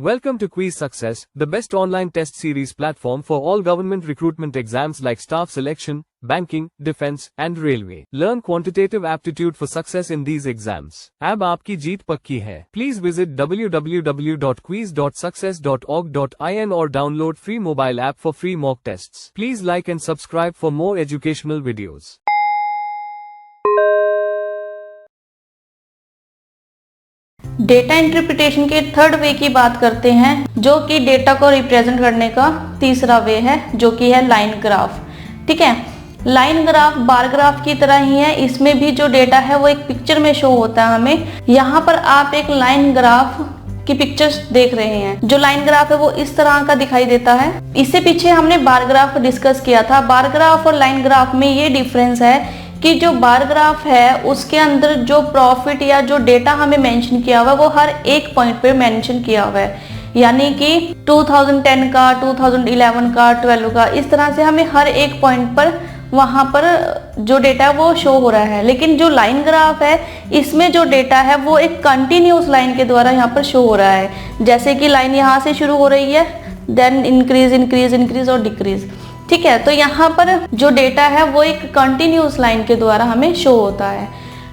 Welcome to Quiz Success, the best online test series platform for all government recruitment exams like staff selection, banking, defense, and railway. Learn quantitative aptitude for success in these exams. अब आपकी जीत पक्की है. Please visit www.quiz.success.org.in or download free mobile app for free mock tests. Please like and subscribe for more educational videos. Data interpretation के third way की बात करते हैं, जो कि डेटा को रिप्रेजेंट करने का तीसरा वे है, जो कि है लाइन ग्राफ। ठीक है, लाइन ग्राफ बार ग्राफ की तरह ही है। इसमें भी जो डेटा है वो एक पिक्चर में शो होता है हमें। यहाँ पर आप एक लाइन ग्राफ की पिक्चर्स देख रहे हैं। जो लाइन ग्राफ है वो इस तरह का दिखाई देता है। इससे पीछे हमने बार ग्राफ डिस्कस किया था। बार ग्राफ और लाइन ग्राफ में ये डिफरेंस है कि जो बार ग्राफ है उसके अंदर जो प्रॉफिट या जो डेटा हमें मेंशन किया हुआ है वो हर एक पॉइंट पे मेंशन किया हुआ है, यानी कि 2010 का, 2011 का, 12 का, इस तरह से हमें हर एक पॉइंट पर वहां पर जो डेटा है वो शो हो रहा है। लेकिन जो लाइन ग्राफ है इसमें जो डेटा है वो एक कंटिन्यूस लाइन के द्वारा यहाँ पर शो हो रहा है। जैसे कि लाइन यहाँ से शुरू हो रही है, देन इंक्रीज इंक्रीज इंक्रीज और डिक्रीज। ठीक है, तो यहाँ पर जो डेटा है वो एक कंटिन्यूस लाइन के द्वारा हमें शो होता है।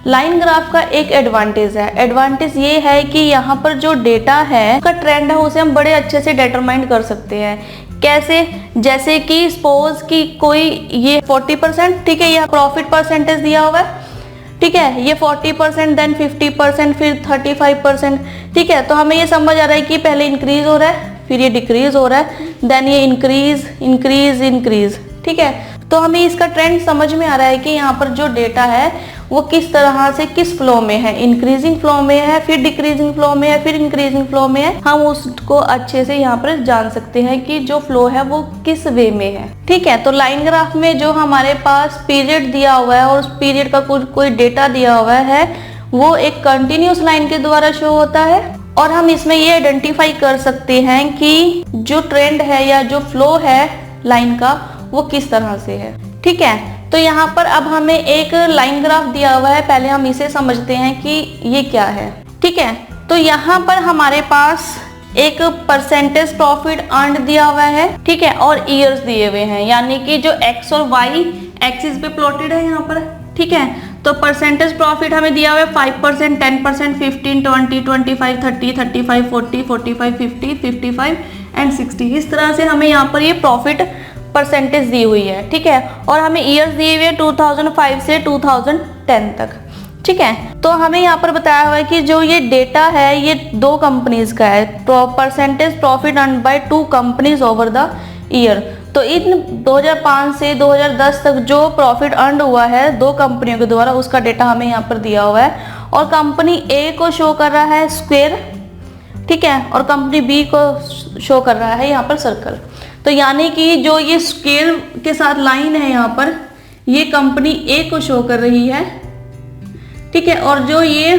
लाइन ग्राफ का एक एडवांटेज है। एडवांटेज ये है कि यहाँ पर जो डेटा है उसका ट्रेंड है उसे हम बड़े अच्छे से डिटरमाइन कर सकते हैं। कैसे? जैसे कि सपोज कि कोई ये 40%, ठीक है, यह प्रॉफिट परसेंटेज दिया हुआ है। ठीक है, ये 40%, देन 50%, फिर 35%। ठीक है, तो हमें ये समझ आ रहा है कि पहले इंक्रीज हो रहा है, फिर ये डिक्रीज हो रहा है, देन ये इंक्रीज इंक्रीज इंक्रीज। ठीक है, तो हमें इसका ट्रेंड समझ में आ रहा है कि यहाँ पर जो डेटा है वो किस तरह से किस फ्लो में है, इंक्रीजिंग फ्लो में है, फिर डिक्रीजिंग फ्लो में है, फिर इंक्रीजिंग फ्लो में है। हम उसको अच्छे से यहाँ पर जान सकते हैं कि जो फ्लो है वो किस वे में है। ठीक है, तो लाइन ग्राफ में जो हमारे पास पीरियड दिया हुआ है और उस पीरियड का कोई डेटा दिया हुआ है वो एक कंटिन्यूस लाइन के द्वारा शो होता है। और हम इसमें ये आइडेंटिफाई कर सकते हैं कि जो ट्रेंड है या जो फ्लो है लाइन का वो किस तरह से है। ठीक है, तो यहाँ पर अब हमें एक लाइन ग्राफ दिया हुआ है। पहले हम इसे समझते हैं कि ये क्या है। ठीक है, तो यहाँ पर हमारे पास एक परसेंटेज प्रॉफिट अर्न दिया हुआ है। ठीक है, और ईयर्स दिए हुए हैं, यानी कि जो एक्स और वाई एक्सिस पे प्लॉटेड है यहाँ पर। ठीक है, तो परसेंटेज प्रॉफिट हमें दिया हुआ है 5%, 10%, 15, 20, 25, 30, 35, 40, 45, 50, 55 एंड 60। इस तरह से हमें यहाँ पर ये प्रॉफिट परसेंटेज दी हुई है। ठीक है, और हमें ईयर्स दिए हुए 2005 से 2010 तक। ठीक है, तो हमें यहाँ पर बताया हुआ है कि जो ये डेटा है ये दो कंपनीज का है। Percentage profit earn by 2 companies over the year. तो इन 2005 से 2010 तक जो प्रॉफिट अर्न हुआ है 2 कंपनियों के द्वारा, उसका डेटा हमें यहाँ पर दिया हुआ है। और कंपनी ए को शो कर रहा है स्क्वायर, ठीक है, और कंपनी बी को शो कर रहा है यहाँ पर सर्कल। तो यानी कि जो ये स्क्वायर के साथ लाइन है यहाँ पर, ये कंपनी ए को शो कर रही है। ठीक है, और जो ये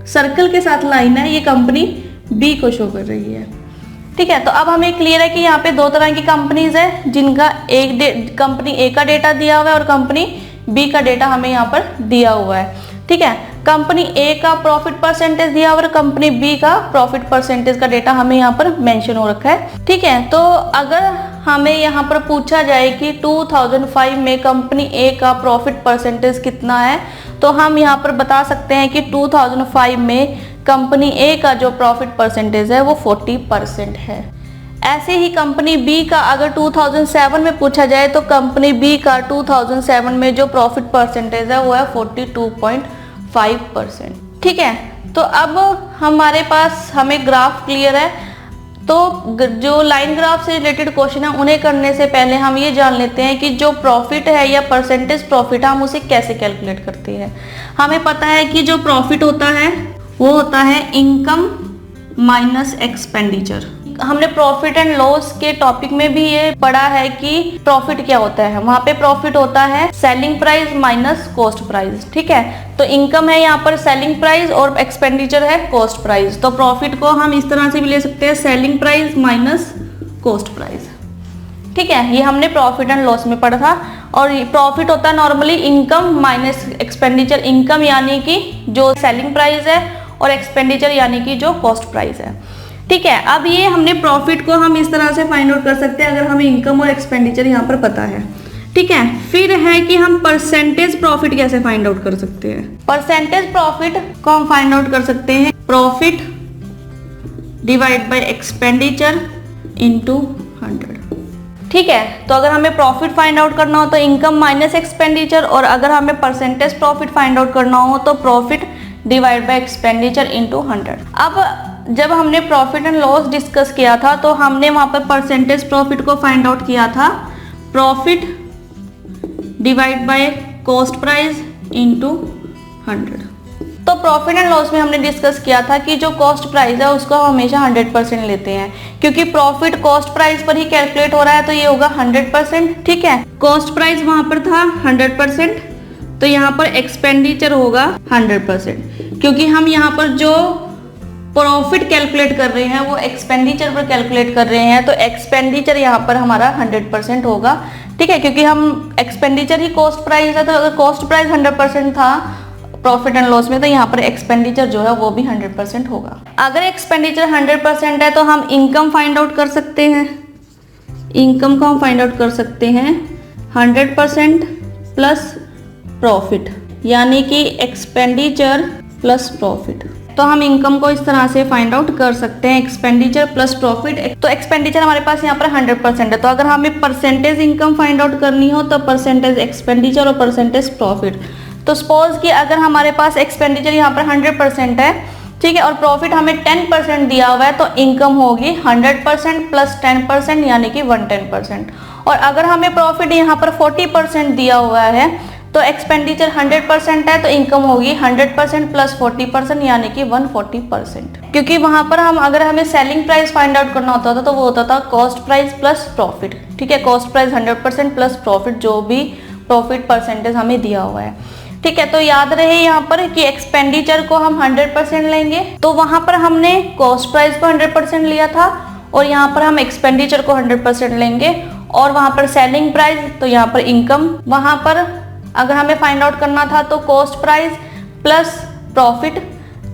सर्कल के साथ लाइन है ये कंपनी बी को शो कर रही है। ठीक है, तो अब हमें क्लियर है कि यहाँ पे 2 तरह की कंपनीज है, जिनका एक कंपनी ए का डेटा दिया हुआ है और कंपनी बी का डेटा हमें यहाँ पर दिया हुआ है। ठीक है, कंपनी ए का प्रॉफिट परसेंटेज दिया हुआ है और कंपनी बी का प्रॉफिट परसेंटेज का डेटा हमें यहाँ पर मेंशन हो रखा है। ठीक है, तो अगर हमें यहाँ पर पूछा जाए कि 2005 में कंपनी ए का प्रॉफिट परसेंटेज कितना है, तो हम यहाँ पर बता सकते हैं कि 2005 में कंपनी ए का जो प्रॉफिट परसेंटेज है वो 40% है। ऐसे ही कंपनी बी का अगर 2007 में पूछा जाए तो कंपनी बी का 2007 में जो प्रॉफिट परसेंटेज है वो है 42.5%। ठीक है, तो अब हमारे पास हमें ग्राफ क्लियर है। तो जो लाइन ग्राफ से रिलेटेड क्वेश्चन है उन्हें करने से पहले हम ये जान लेते हैं कि जो प्रॉफिट है या परसेंटेज प्रॉफिट हम उसे कैसे कैलकुलेट करते हैं। हमें पता है कि जो प्रॉफिट होता है वो होता है इनकम माइनस एक्सपेंडिचर। हमने प्रॉफिट एंड लॉस के टॉपिक में भी ये पढ़ा है कि प्रॉफिट क्या होता है। वहां पे प्रॉफिट होता है selling price minus cost price. ठीक है, तो इनकम है यहाँ पर सेलिंग प्राइस और एक्सपेंडिचर है कॉस्ट प्राइस। तो प्रॉफिट को हम इस तरह से भी ले सकते हैं, selling price minus cost price. ठीक है, ये हमने प्रॉफिट एंड लॉस में पढ़ा था। और प्रॉफिट होता है normally income minus expenditure. Income यानी कि जो सेलिंग प्राइस है और एक्सपेंडिचर यानी कि जो कॉस्ट प्राइस है। ठीक है, अब ये हमने प्रॉफिट को हम इस तरह से फाइंड आउट कर सकते हैं अगर हमें इनकम और एक्सपेंडिचर यहाँ पर पता है। ठीक है, फिर है कि हम परसेंटेज प्रॉफिट कैसे फाइंड आउट कर सकते हैं। परसेंटेज प्रॉफिट को हम फाइंड आउट कर सकते हैं profit divide by expenditure into 100। ठीक है, तो अगर हमें प्रॉफिट फाइंड आउट करना हो तो इनकम माइनस एक्सपेंडिचर, और अगर हमें परसेंटेज प्रॉफिट फाइंड आउट करना हो तो profit divide by expenditure into 100। अब जब हमने प्रॉफिट एंड लॉस डिस्कस किया था तो हमने वहां पर परसेंटेज प्रॉफिट को फाइंड आउट किया था profit divide by cost price into 100। तो प्रॉफिट एंड लॉस में हमने डिस्कस किया था कि जो कॉस्ट प्राइस है उसको हम हमेशा 100% लेते हैं, क्योंकि प्रॉफिट कॉस्ट प्राइस पर ही कैलकुलेट हो रहा है तो ये होगा 100%। ठीक है, कॉस्ट प्राइस वहां पर था 100%, तो यहाँ पर एक्सपेंडिचर होगा 100%, क्योंकि हम यहाँ पर जो प्रॉफिट कैलकुलेट कर रहे हैं वो एक्सपेंडिचर पर कैलकुलेट कर रहे हैं, तो एक्सपेंडिचर यहाँ पर हमारा 100% होगा। ठीक है, क्योंकि हम एक्सपेंडिचर ही कॉस्ट प्राइस है, तो अगर कॉस्ट प्राइस 100% था प्रॉफिट एंड लॉस में तो यहाँ पर एक्सपेंडिचर जो है वो भी 100% होगा। अगर एक्सपेंडिचर 100% है तो हम इनकम फाइंड आउट कर सकते हैं। इनकम को हम फाइंड आउट कर सकते हैं 100% प्लस प्रॉफिट, यानी कि एक्सपेंडिचर प्लस प्रॉफिट। तो हम इनकम को इस तरह से फाइंड आउट कर सकते हैं, एक्सपेंडिचर प्लस प्रॉफिट। तो एक्सपेंडिचर हमारे पास यहाँ पर 100% है, तो अगर हमें परसेंटेज इनकम फाइंड आउट करनी हो तो परसेंटेज एक्सपेंडिचर और परसेंटेज प्रॉफिट। तो सपोज कि अगर हमारे पास एक्सपेंडिचर यहाँ पर 100% है, ठीक है, और प्रॉफिट हमें 10% दिया हुआ है, तो इनकम होगी 100% प्लस 10% यानी कि 110%। और अगर हमें प्रॉफिट यहाँ पर 40% दिया हुआ है तो एक्सपेंडिचर 100% है, तो इनकम होगी 100% प्लस 40% यानी कि 140%। क्योंकि वहां पर अगर हमें सेलिंग प्राइस फाइंड आउट करना होता था तो वो होता था कॉस्ट प्राइस प्लस प्रॉफिट। ठीक है, कॉस्ट प्राइस 100% प्लस प्रॉफिट, जो भी प्रॉफिट परसेंटेज हमें दिया हुआ है। ठीक है, तो याद रहे यहाँ पर कि एक्सपेंडिचर को हम 100% लेंगे, तो वहां पर हमने कॉस्ट प्राइस को 100% लिया था, और यहाँ पर हम एक्सपेंडिचर को 100% लेंगे, और वहां पर सेलिंग प्राइस, तो यहाँ पर इनकम, वहां पर अगर हमें फाइंड आउट करना था तो कॉस्ट प्राइस प्लस प्रॉफिट।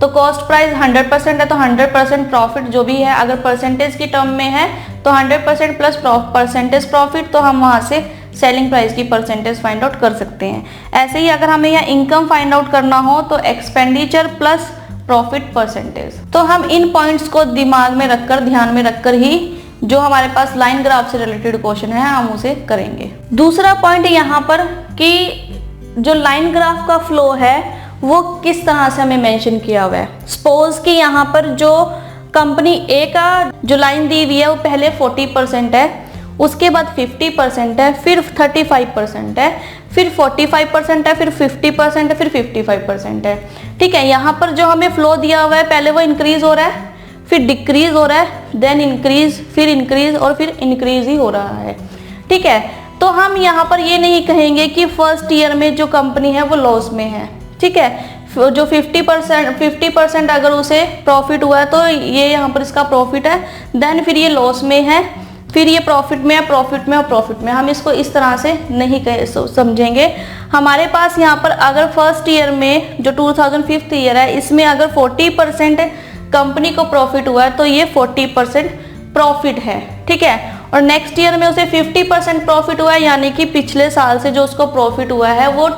तो कॉस्ट प्राइस 100% है तो 100% प्रॉफिट जो भी है, अगर परसेंटेज की टर्म में है तो 100% प्लस परसेंटेज प्रॉफिट, तो हम वहां से सेलिंग प्राइस की परसेंटेज फाइंड आउट कर सकते हैं। ऐसे ही अगर हमें यहाँ इनकम फाइंड आउट करना हो तो एक्सपेंडिचर प्लस प्रॉफिट परसेंटेज। तो हम इन पॉइंट्स को दिमाग में रखकर, ध्यान में रखकर ही जो हमारे पास लाइन ग्राफ से रिलेटेड क्वेश्चन है हम उसे करेंगे। दूसरा पॉइंट यहाँ पर कि जो लाइन ग्राफ का फ्लो है वो किस तरह से हमें मेंशन किया हुआ है। सपोज कि यहाँ पर जो कंपनी ए का जो लाइन दी हुई है वो पहले 40% है, उसके बाद 50% है, फिर 35% है, फिर 45% है, फिर 50% है, फिर 55% है। ठीक है, यहाँ पर जो हमें फ्लो दिया हुआ है पहले वो इंक्रीज हो रहा है, फिर डिक्रीज हो रहा है, देन इंक्रीज, फिर इंक्रीज और फिर इंक्रीज ही हो रहा है। ठीक है, तो हम यहाँ पर ये नहीं कहेंगे कि फर्स्ट ईयर में जो कंपनी है वो लॉस में है। ठीक है, जो 50% अगर उसे प्रॉफिट हुआ है तो ये यहाँ पर इसका प्रॉफिट है, देन फिर ये लॉस में है, फिर ये प्रॉफिट में है, प्रॉफिट में और प्रॉफिट में। हम इसको इस तरह से नहीं समझेंगे। हमारे पास यहाँ पर अगर फर्स्ट ईयर में जो 2005 ईयर है इसमें अगर 40% कंपनी को प्रॉफिट हुआ है तो ये 40% प्रॉफिट है। ठीक है, और नेक्स्ट ईयर में उसे 50% प्रॉफिट हुआ है, यानी कि पिछले साल से जो उसको प्रॉफिट हुआ है वो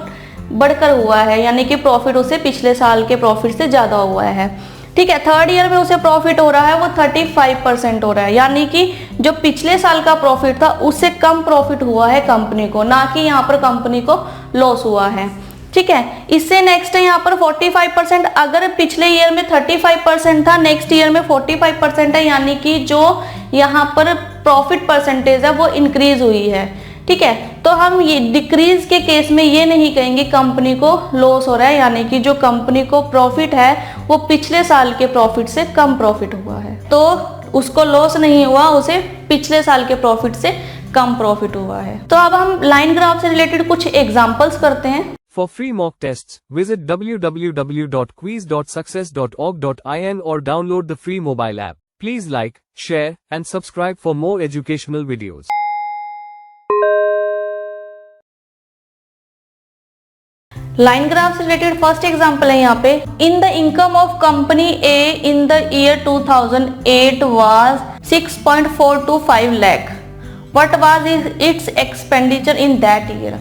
बढ़कर हुआ है, यानी कि प्रॉफिट उसे पिछले साल के प्रॉफिट से ज्यादा हुआ है। ठीक है, थर्ड ईयर में उसे प्रॉफिट हो रहा है वो 35% हो रहा है, यानी कि जो पिछले साल का प्रॉफिट था उससे कम प्रॉफिट हुआ है कंपनी को, ना कि यहाँ पर कंपनी को लॉस हुआ है। ठीक है, इससे नेक्स्ट है यहाँ पर 45%। अगर पिछले ईयर में 35% था, नेक्स्ट ईयर में 45% है, यानी कि जो यहाँ पर प्रॉफिट परसेंटेज है वो इंक्रीज हुई है। ठीक है, तो हम ये डिक्रीज के केस में ये नहीं कहेंगे कंपनी को लॉस हो रहा है, यानी कि जो कंपनी को प्रॉफिट है वो पिछले साल के प्रॉफिट से कम प्रॉफिट हुआ है, तो उसको लॉस नहीं हुआ, उसे पिछले साल के प्रॉफिट से कम प्रॉफिट हुआ है। तो अब हम लाइन ग्राफ से रिलेटेड कुछ एग्जांपल्स करते हैं। For free mock tests, visit www.quiz.success.org.in or download the free mobile app. Please like, share, and subscribe for more educational videos. Line graph से रिलेटेड फर्स्ट एग्जांपल है यहाँ पे, in the income of company A in the year 2008 was 6.425 lakh, what was it's expenditure in that year.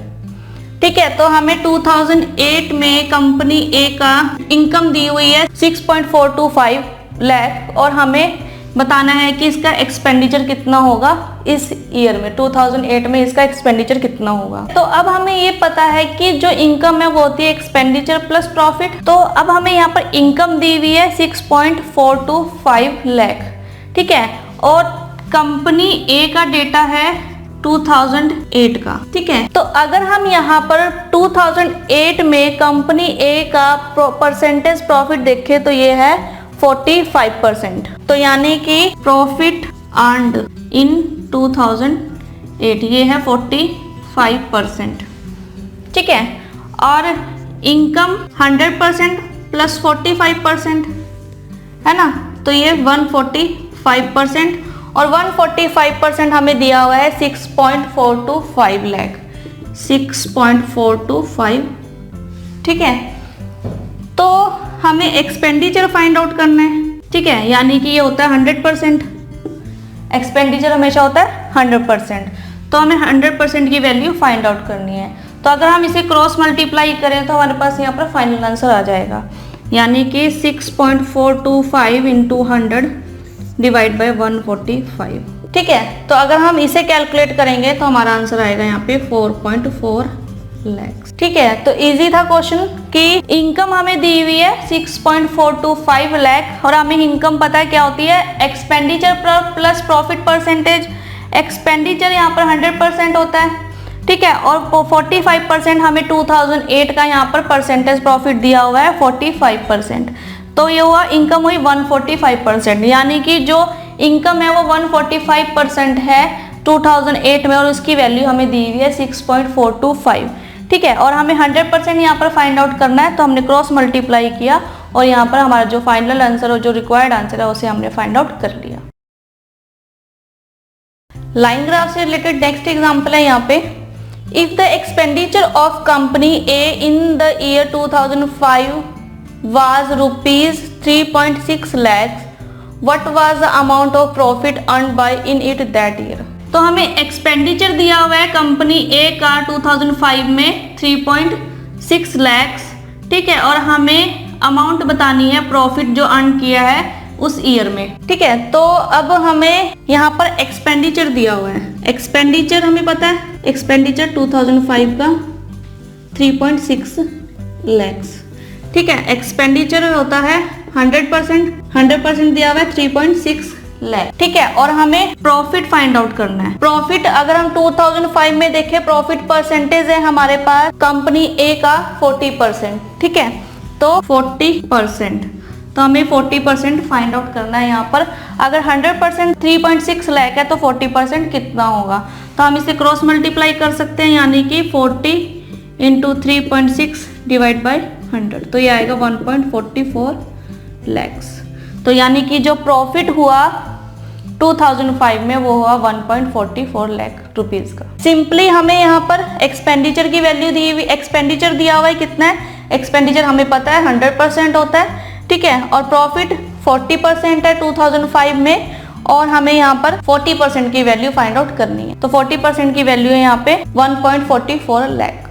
ठीक है, तो हमें 2008 में company ए का इनकम दी हुई है 6.425 लाख और हमें बताना है कि इसका एक्सपेंडिचर कितना होगा इस ईयर में, 2008 में इसका एक्सपेंडिचर कितना होगा। तो अब हमें ये पता है कि जो इनकम है वो होती है एक्सपेंडिचर प्लस प्रॉफिट। तो अब हमें यहाँ पर इनकम दी हुई है 6.425 लाख। ठीक है, और कंपनी ए का डेटा है 2008 का। ठीक है, तो अगर हम यहाँ पर 2008 में कंपनी ए का परसेंटेज प्रॉफिट देखें तो ये है 45%। तो यानी कि प्रॉफिट अर्न्ड इन 2008 ये है 45%। ठीक है, और इनकम 100% प्लस 45% है ना, तो ये 145%, और 145% हमें दिया हुआ है 6.425 लाख, 6.425। ठीक है, तो हमें एक्सपेंडिचर फाइंड आउट करना है। ठीक है, यानी कि ये होता है 100%, एक्सपेंडिचर हमेशा होता है 100%, तो हमें 100% की वैल्यू फाइंड आउट करनी है। तो अगर हम इसे क्रॉस मल्टीप्लाई करें तो हमारे पास यहाँ पर फाइनल आंसर आ जाएगा, यानी कि 6.425 इंटू 100 डिवाइड बाई 145। ठीक है, तो अगर हम इसे कैलकुलेट करेंगे तो हमारा आंसर आएगा यहाँ पे 4.4 लाख। ठीक है, तो इजी था क्वेश्चन कि इनकम हमें दी हुई है 6.425 लाख और हमें इनकम पता है क्या होती है, expenditure plus profit percentage. Expenditure यहाँ पर 100% होता है। ठीक है, और 45% हमें 2008 का यहाँ पर परसेंटेज प्रॉफिट दिया हुआ है 45%, तो ये हुआ इनकम हुई 145%, यानी कि जो इनकम है वो 145% है 2008 में और उसकी वैल्यू हमें दी हुई है 6.425। ठीक है, और हमें 100% यहाँ पर फाइंड आउट करना है, तो हमने क्रॉस मल्टीप्लाई किया और यहाँ पर हमारा जो फाइनल आंसर और जो रिक्वायर्ड आंसर है उसे हमने फाइंड आउट कर लिया। लाइन ग्राफ से रिलेटेड नेक्स्ट एग्जांपल है यहाँ पे, if the expenditure of company A in the year 2005 was rupees 3.6 lakhs, what was the amount of profit earned by in it that year. तो हमें expenditure दिया हुआ है कंपनी ए का 2005 में 3.6 lakhs। ठीक है, और हमें अमाउंट बतानी है प्रॉफिट जो अर्न किया है उस ईयर में। ठीक है, तो अब हमें यहाँ पर एक्सपेंडिचर दिया हुआ है, एक्सपेंडिचर हमें पता है, एक्सपेंडिचर 2005 का 3.6 lakhs। ठीक है, एक्सपेंडिचर होता है 100% दिया हुआ है 3.6 लाख। ठीक है, और हमें प्रॉफिट फाइंड आउट करना है। प्रॉफिट अगर हम 2005 में देखें, प्रॉफिट परसेंटेज है हमारे पास कंपनी ए का 40%। ठीक है, तो 40%, तो हमें 40% फाइंड आउट करना है यहाँ पर। अगर 100% 3.6 लाख है तो 40% कितना होगा, तो हम इसे क्रॉस मल्टीप्लाई कर सकते हैं, यानी कि 40 इंटू 3.6 डिवाइड बाई 100, तो ये आएगा 1.44 lakhs। तो यानी कि जो प्रॉफिट हुआ 2005 में वो हुआ 1.44 लाख रुपीज का। सिंपली हमें यहाँ पर एक्सपेंडिचर की वैल्यू दी हुई, एक्सपेंडिचर दिया हुआ है कितना है, एक्सपेंडिचर हमें पता है 100% होता है। ठीक है, और प्रॉफिट 40% है 2005 में, और हमें यहाँ पर 40% की वैल्यू फाइंड आउट करनी है। तो 40% की वैल्यू है यहाँ पे 1.44 लाख।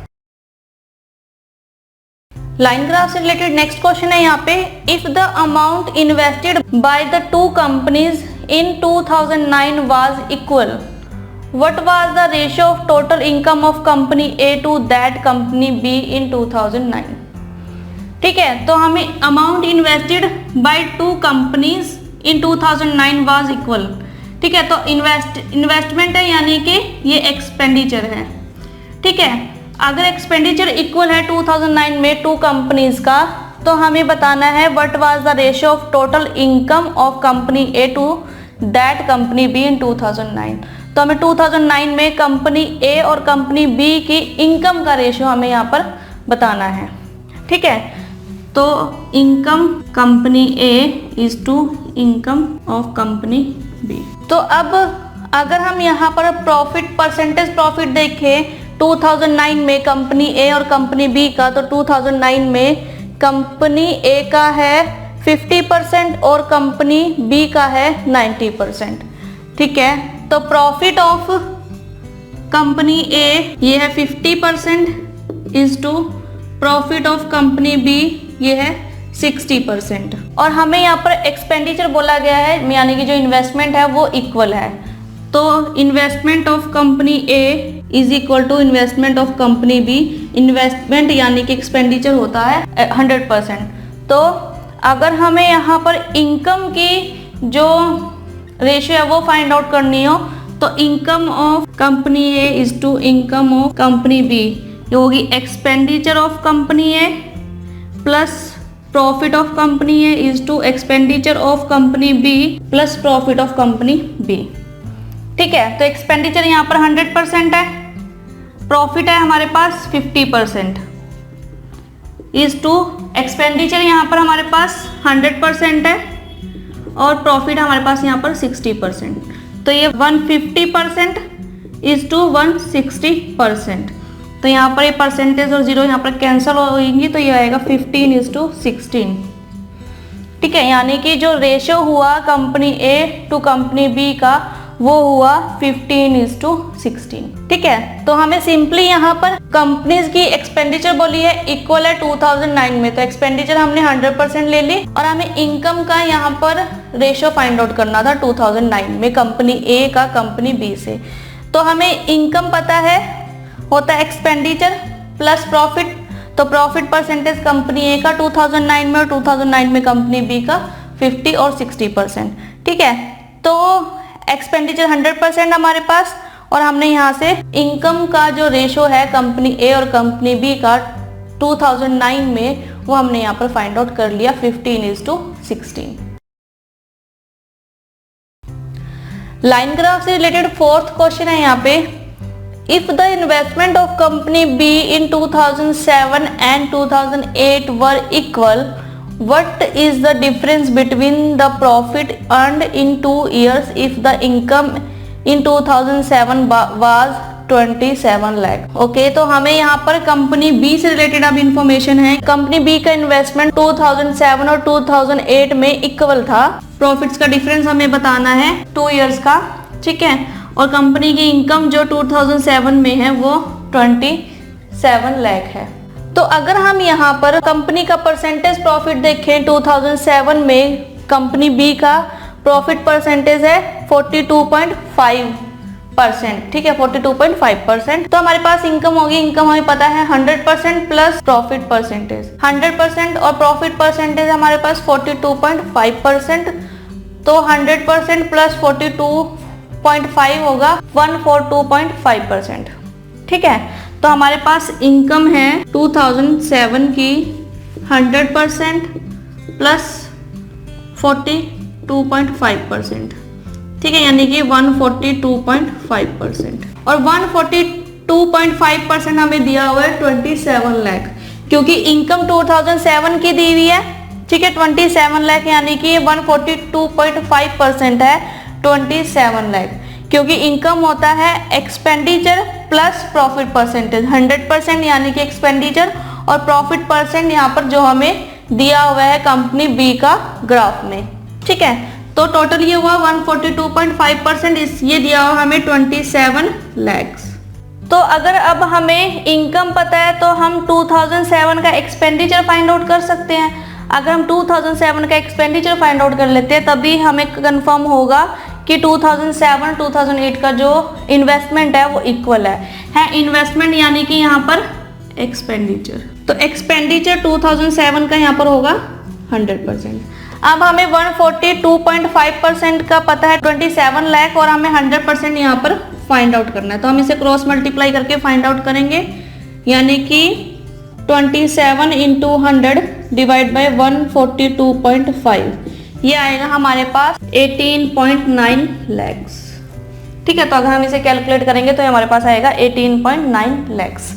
लाइन ग्राफ से रिलेटेड नेक्स्ट क्वेश्चन है यहाँ पे, if the amount invested by the two companies in 2009 was equal, what was the ratio of total income of company A to that company B in 2009। ठीक है, तो हमें amount invested by two companies in 2009 was equal. ठीक है, तो investment है यानी कि ये एक्सपेंडिचर है। ठीक है, अगर एक्सपेंडिचर इक्वल है 2009 में टू कंपनीज का, तो हमें बताना है what was the ratio of total income of company A to that company B in 2009। तो हमें 2009 में कंपनी ए और कंपनी बी की इनकम का रेशियो हमें यहाँ पर बताना है। ठीक है, तो income company A is to income of company B. तो अब अगर हम यहाँ पर प्रॉफिट परसेंटेज प्रॉफिट देखें 2009 में कंपनी ए और कंपनी बी का, तो 2009 में कंपनी ए का है 50% और कंपनी बी का है 90%। ठीक है, तो प्रॉफिट ऑफ कंपनी ए ये है 50% is to profit of company B ये है 60%। और हमें यहाँ पर एक्सपेंडिचर बोला गया है, यानी कि जो इन्वेस्टमेंट है वो इक्वल है। तो investment of company A is equal to investment of company B. Investment यानी कि एक्सपेंडिचर होता है 100%। तो अगर हमें यहाँ पर इनकम की जो रेशियो है वो फाइंड आउट करनी हो, तो income of company A is to income of company B, ये होगी expenditure of company A plus profit of company A is to expenditure of company B plus profit of company B. ठीक है, तो expenditure यहाँ पर 100% है, profit है हमारे पास 50% इज टू एक्सपेंडिचर यहाँ पर हमारे पास 100% है और प्रॉफिट हमारे पास यहाँ पर 60%। तो ये 150% इज टू 160%। तो यहाँ पर ये परसेंटेज और जीरो यहाँ पर कैंसिल होगी, तो ये आएगा 15 इज टू 16। ठीक है, यानी कि जो रेशियो हुआ company A to company B का वो हुआ 15 इज टू 16। ठीक है, तो हमें सिंपली यहाँ पर कंपनीज की एक्सपेंडिचर बोली है इक्वल है 2009 में, तो एक्सपेंडिचर हमने 100% ले ली और हमें इनकम का यहाँ पर रेशियो फाइंड आउट करना था 2009 में कंपनी ए का कंपनी बी से। तो हमें इनकम पता है होता है एक्सपेंडिचर प्लस प्रॉफिट, तो प्रॉफिट परसेंटेज कंपनी ए का 2009 में और 2009 में कंपनी बी का 50 और 60%। ठीक है, तो एक्सपेंडिचर 100% हमारे पास और हमने यहाँ से इनकम का जो रेशो है कंपनी ए और कंपनी बी का 2009 में वो हमने यहाँ पर फाइंड आउट कर लिया 15 इज टू 16। लाइन ग्राफ से रिलेटेड फोर्थ क्वेश्चन है यहाँ पे, if the investment of company B in 2007 and 2008 were equal, what is the difference between the profit earned in 2 years if the income in 2007 was 27 lakh। Okay, तो हमें यहाँ पर company B से related अब information है। Company B का investment 2007 और 2008 में इक्वल था, प्रॉफिट्स का डिफरेंस हमें बताना है 2 इयर्स का। ठीक है, और कंपनी की इनकम जो 2007 में है वो 27 लाख है। तो अगर हम यहाँ पर कंपनी का परसेंटेज प्रॉफिट देखें 2007 में कंपनी बी का प्रॉफिट परसेंटेज है 42.5%। ठीक है, 42.5%। तो हमारे पास इनकम होगी, इनकम हमें पता है 100% प्लस प्रॉफिट परसेंटेज 100% और प्रॉफिट परसेंटेज हमारे पास 42.5%। तो 100% प्लस 42.5 होगा 142.5%। ठीक है, तो हमारे पास इनकम है 2007 की 100% प्लस 42.5%। ठीक है, यानी कि 142.5% और 142.5% हमें दिया हुआ है 27 लाख, क्योंकि इनकम 2007 की दी हुई है। ठीक है, 27 लाख यानी कि 142.5% है 27 लाख, क्योंकि इनकम होता है एक्सपेंडिचर प्लस प्रॉफिट परसेंटेज 100% यानी कि एक्सपेंडिचर और प्रॉफिट परसेंट यहाँ पर जो हमें दिया हुआ है कंपनी बी का ग्राफ में। ठीक है, तो टोटल ये हुआ 142.5%, ये दिया हुआ हमें 27 लाख। तो अगर अब हमें इनकम पता है तो हम 2007 का एक्सपेंडिचर फाइंड आउट कर सकते हैं। अगर हम 2007 का एक्सपेंडिचर फाइंड आउट कर लेते हैं तभी हमें कंफर्म होगा कि 2007-2008 का जो इन्वेस्टमेंट है वो इक्वल है इन्वेस्टमेंट यानी कि यहाँ पर एक्सपेंडिचर। तो एक्सपेंडिचर 2007 का यहाँ पर होगा 100%। अब हमें 142.5% का पता है 27 लाख और हमें 100% यहाँ पर फाइंड आउट करना है, तो हम इसे क्रॉस मल्टीप्लाई करके फाइंड आउट करेंगे, यानी कि 27 इंटू 100 डिवाइड बाई 142.5, ये आएगा हमारे पास 18.9 लैक्स। ठीक है, तो अगर हम इसे कैलकुलेट करेंगे तो हमारे पास आएगा 18.9 लैक्स।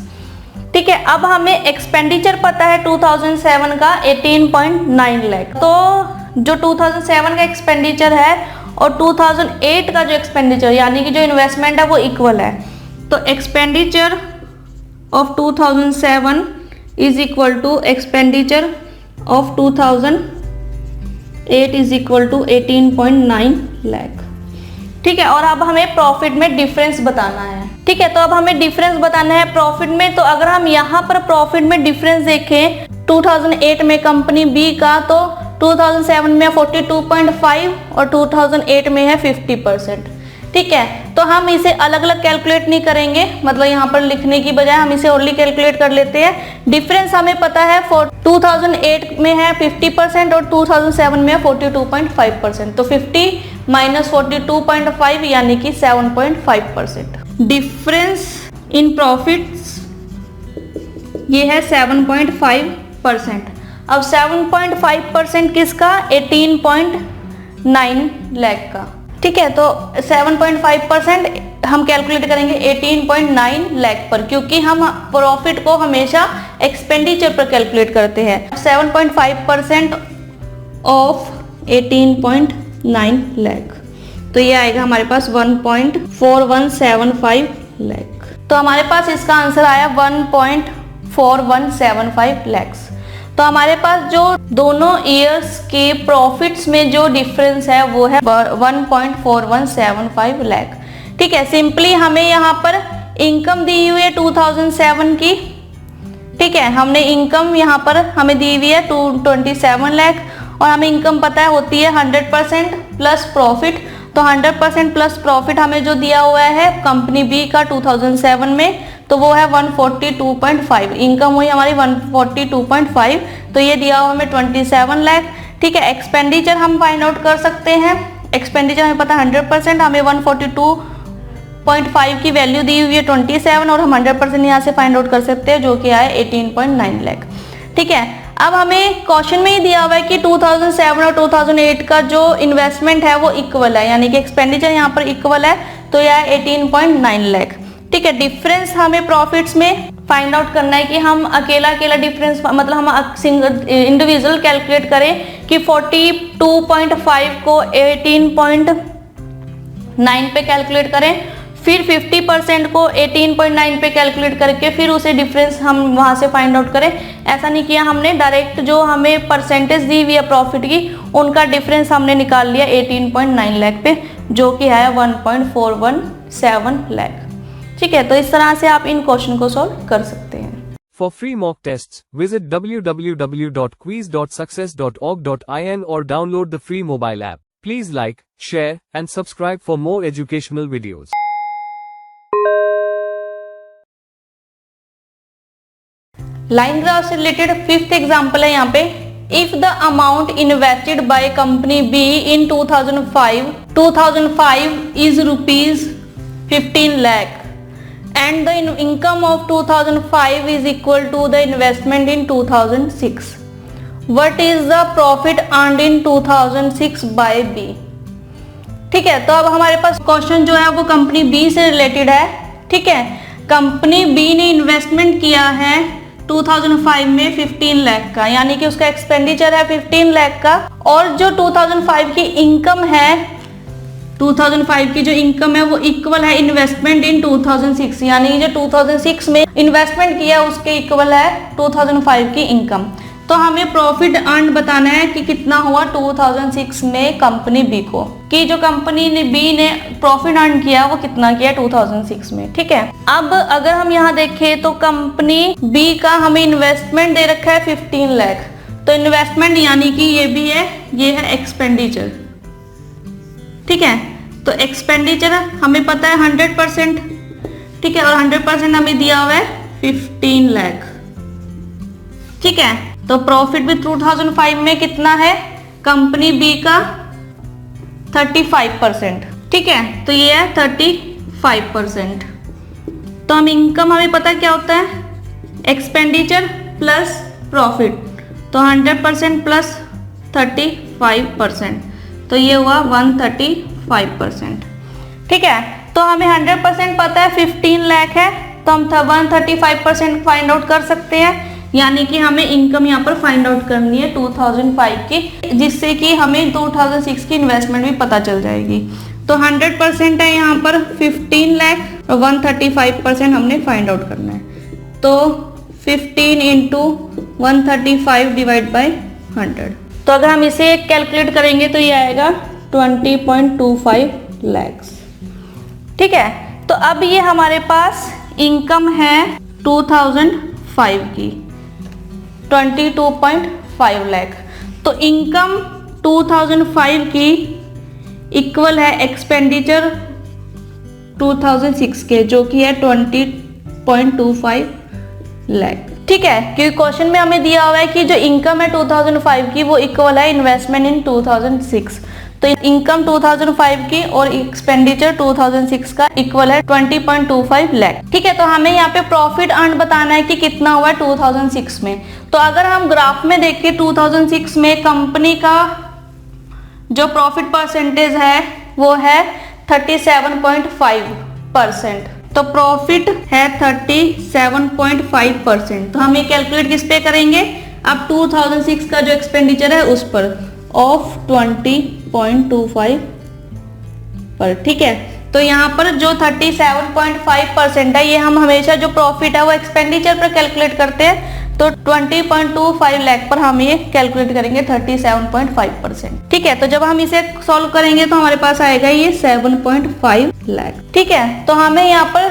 ठीक है, अब हमें एक्सपेंडिचर पता है 2007 का 18.9 लाख। तो जो 2007 का एक्सपेंडिचर है और 2008 का जो एक्सपेंडिचर यानी कि जो इन्वेस्टमेंट है वो इक्वल है। तो expenditure of 2007 is equal to expenditure of 2008 is equal to 18.9 lakh. ठीक है, और अब हमें प्रॉफिट में डिफरेंस बताना है। ठीक है, तो अब हमें डिफरेंस बताना है प्रॉफिट में। तो अगर हम यहाँ पर प्रॉफिट में डिफरेंस देखें 2008 में कंपनी बी का, तो 2007 में 42.5 और 2008 में है 50%। ठीक है, तो हम इसे अलग अलग कैलकुलेट नहीं करेंगे, मतलब यहाँ पर लिखने की बजाय हम इसे ओनली कैलकुलेट कर लेते हैं। डिफरेंस हमें पता है 2008 में है 50% और 2007 में है 42.5%। तो 50 माइनस 42.5 यानी कि 7.5%। डिफरेंस इन प्रॉफिट्स ये है 7.5%। अब 7.5% किसका? 18.9 लाख का। ठीक है, तो 7.5% हम कैलकुलेट करेंगे 18.9 लाख पर, क्योंकि हम प्रॉफिट को हमेशा एक्सपेंडिचर पर कैलकुलेट करते हैं। 7.5% ऑफ 18.9 लाख, तो ये आएगा हमारे पास 1.4175 लाख। तो हमारे पास इसका आंसर आया 1.4175 लाख। तो हमारे पास जो दोनों ईयर्स के प्रॉफिट्स में जो डिफरेंस है वो है 1.4175 लाख। ठीक है, सिंपली हमें यहाँ पर इनकम दी हुई है 2007 की। ठीक है, हमने इनकम यहाँ पर हमें दी हुई है 27 लाख, और हमें इनकम पता है होती है 100% प्लस प्रॉफिट। तो 100% प्लस प्रॉफिट हमें जो दिया हुआ है कंपनी बी का 2007 में, तो वो है 142.5। इनकम हुई हमारी 142.5, तो ये दिया हुआ हमें 27 लाख। ठीक है, एक्सपेंडिचर हम फाइंड आउट कर सकते हैं। एक्सपेंडिचर हमें पता है 100%, हमें 142.5 की वैल्यू दी हुई है 27, और हम 100% यहाँ से फाइंड आउट कर सकते हैं, जो कि आए 18.9 लाख। ठीक है, अब हमें क्वेश्चन में ही दिया हुआ है कि 2007 और 2008 का जो इन्वेस्टमेंट है वो इक्वल है, यानी कि एक्सपेंडिचर यहाँ पर इक्वल है, तो यह है 18.9 लाख। ठीक है, डिफरेंस हमें प्रॉफिट्स में फाइंड आउट करना है कि हम अकेला डिफरेंस, मतलब हम सिंगल इंडिविजुअल कैलकुलेट करें कि 42.5 को 18.9 पे कैलकुलेट करें, फिर 50% को 18.9 पे कैलकुलेट करके फिर उसे डिफरेंस हम वहां से फाइंड आउट करें। ऐसा नहीं किया हमने, डायरेक्ट जो हमें परसेंटेज दी हुई है प्रॉफिट की उनका डिफरेंस हमने निकाल लिया 18.9 लाख पे, जो कि है 1.417 लाख। ठीक है, तो इस तरह से आप इन क्वेश्चन को सॉल्व कर सकते हैं। For free mock tests, visit www.quiz.success.org.in or download the free mobile app. Please like, share, and subscribe for more educational videos. Line graph से रिलेटेड 5th एग्जाम्पल है यहाँ पे। If the amount invested by company B in 2005 is rupees 15 lakh and the income of 2005 is equal to the investment in 2006. What is the profit earned in 2006 by B? ठीक है, तो अब हमारे पास question जो है वो कंपनी बी से related है। ठीक है, कंपनी बी ने इन्वेस्टमेंट किया है 2005 में 15 लाख का, यानी कि उसका एक्सपेंडिचर है 15 लाख का, और जो 2005 की इनकम है, 2005 की जो इनकम है वो इक्वल है इन्वेस्टमेंट इन 2006, यानी जो 2006 में इन्वेस्टमेंट किया उसके इक्वल है 2005 की इनकम। तो हमें प्रॉफिट अर्न बताना है कि कितना हुआ 2006 में कंपनी बी को, कि जो कंपनी ने बी ने प्रॉफिट अर्न किया वो कितना किया 2006 में। ठीक है, अब अगर हम यहाँ देखें तो कंपनी बी का हमें इन्वेस्टमेंट दे रखा है 15 लाख, तो इन्वेस्टमेंट यानी कि ये भी है, ये है एक्सपेंडिचर। ठीक है, तो एक्सपेंडिचर हमें पता है 100%। ठीक है, और 100% हमें दिया हुआ है 15 लाख। ठीक है, तो प्रॉफिट भी 2005 में कितना है कंपनी बी का 35%। ठीक है, तो ये है 35%। तो हम इनकम हमें पता क्या होता है एक्सपेंडिचर प्लस प्रॉफिट, तो 100% प्लस 35%, तो ये हुआ 135%। ठीक है, तो हमें 100% पता है 15 लाख है, तो हम 135% फाइंड आउट कर सकते हैं, यानी कि हमें इनकम यहाँ पर फाइंड आउट करनी है 2005 की, जिससे कि हमें 2006 की इन्वेस्टमेंट भी पता चल जाएगी। तो 100% है यहाँ पर 15 लाख और 135% हमने फाइंड आउट करना है। तो 15 इंटू 135 डिवाइड बाई 100। तो अगर हम इसे कैलकुलेट करेंगे तो ये आएगा 20.25 लैक्स। ठीक है, तो अब ये हमारे पास इनकम है 2005 की 22.5 लाख। तो इनकम 2005 की इक्वल है एक्सपेंडिचर 2006 के, जो कि है 20.25 लाख। ठीक है, क्योंकि क्वेश्चन में हमें दिया हुआ है कि जो इनकम है 2005 की वो इक्वल है इन्वेस्टमेंट इन 2006। तो इनकम 2005 की और एक्सपेंडिचर 2006 का इक्वल है 20.25 लाख। ठीक है, तो हमें यहाँ पे प्रॉफिट अर्न बताना है कि कितना हुआ है 2006 में। तो अगर हम ग्राफ में देखें 2006 में कंपनी का जो प्रॉफिट परसेंटेज है वो है 37.5%। तो प्रॉफिट है 37.5%। तो हम ये कैलकुलेट किस पे करेंगे, अब 2006 का जो एक्सपेंडिचर है उस पर ऑफ 20.25 पर। ठीक है, तो यहाँ पर जो 37.5% है ये हम हमेशा जो प्रॉफिट है वो एक्सपेंडिचर पर कैलकुलेट करते हैं। तो 20.25 लाख पर हम ये कैलकुलेट करेंगे 37.5%। ठीक है, तो जब हम इसे सॉल्व करेंगे तो हमारे पास आएगा ये 7.5 लाख। ठीक है, तो हमें यहाँ पर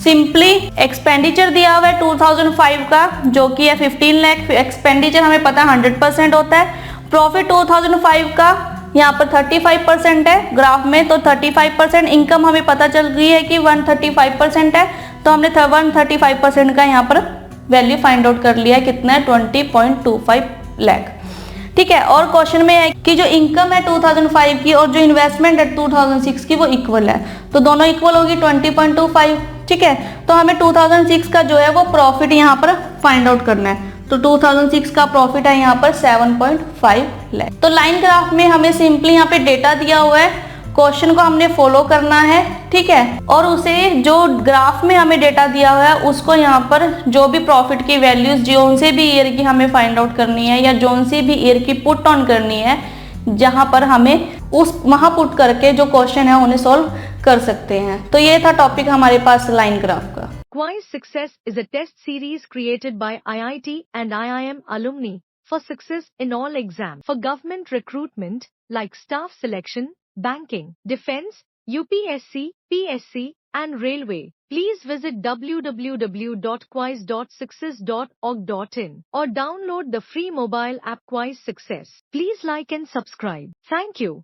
सिंपली एक्सपेंडिचर दिया हुआ है 2005 का जो कि है 15 लाख। एक्सपेंडिचर हमें पता है 100% होता है। प्रॉफिट 2005 का यहाँ पर 35% है ग्राफ में, तो 35%। इनकम हमें पता चल गई है कि 135% है, तो हमने 135% का यहाँ पर वैल्यू फाइंड आउट कर लिया है, कितना है 20.25 लाख। ठीक है, और क्वेश्चन में है कि जो इनकम है 2005 की और जो इन्वेस्टमेंट है 2006 की वो इक्वल है, तो दोनों इक्वल होगी 20.25। ठीक है, तो हमें 2006 का जो है वो प्रॉफिट यहाँ पर फाइंड आउट करना है। तो 2006 का प्रॉफिट है यहाँ पर 7.5 लाख। तो लाइन ग्राफ में हमें सिंपली यहाँ पे डेटा दिया हुआ है, क्वेश्चन को हमने फॉलो करना है। ठीक है, और उसे जो ग्राफ में हमें डेटा दिया हुआ है उसको यहाँ पर जो भी प्रॉफिट की वैल्यूज जोन से भी ईयर की हमें फाइंड आउट करनी है या जोन से भी ईयर की पुट ऑन करनी है, जहां पर हमें उस वहां पुट करके जो क्वेश्चन है उन्हें सॉल्व कर सकते हैं। तो ये था टॉपिक हमारे पास लाइन ग्राफ का। Quiz Success is a test series created by IIT and IIM alumni for success in all exams for government recruitment like staff selection, banking, defense, UPSC, PSC and railway. Please visit www.quiz.success.org.in or download the free mobile app Quiz Success. Please like and subscribe. Thank you.